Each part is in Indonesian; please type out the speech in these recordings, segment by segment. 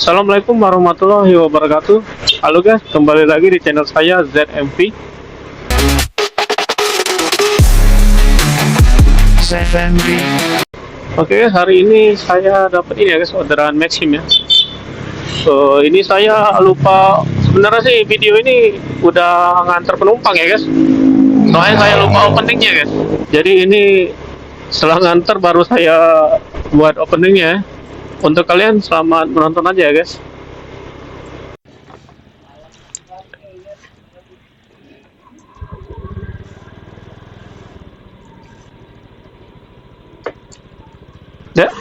Assalamualaikum warahmatullahi wabarakatuh. Halo guys, kembali lagi di channel saya ZMV. Oke, hari ini saya dapat ini ya guys, orderan Maxim ya. Ini saya lupa, sebenarnya sih video ini udah ngantar penumpang ya guys. Soalnya saya lupa openingnya guys. Jadi ini setelah ngantar baru saya buat openingnya. Untuk kalian selamat menonton aja ya guys. Ya.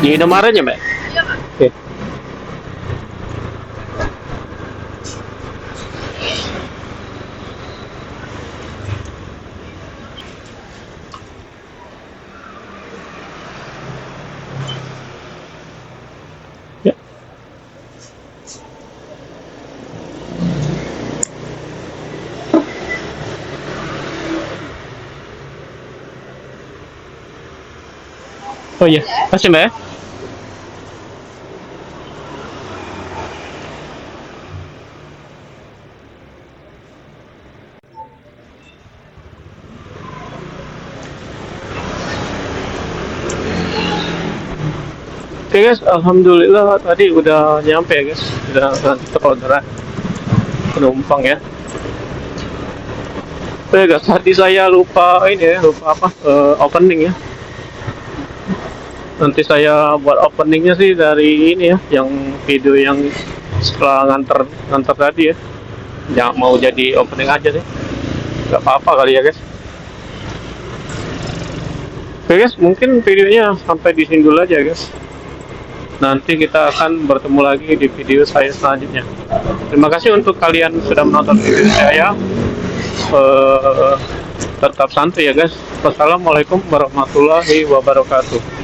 Di Indomaret ya, Mbak? Oke. Ya. Oh iya, kasih Mbak ya. Oke guys, alhamdulillah tadi udah nyampe ya guys, udah terorderan penumpang ya. Oke guys, tadi saya lupa ini ya, lupa apa opening ya. Nanti saya buat openingnya sih dari ini ya, yang video yang setelah nganter tadi ya. Jangan mau jadi opening aja sih, nggak apa-apa kali ya guys. Oke guys, mungkin videonya sampai di sini dulu aja guys. Nanti kita akan bertemu lagi di video saya selanjutnya. Terima kasih untuk kalian sudah menonton video saya. Tetap santai ya guys. Wassalamualaikum warahmatullahi wabarakatuh.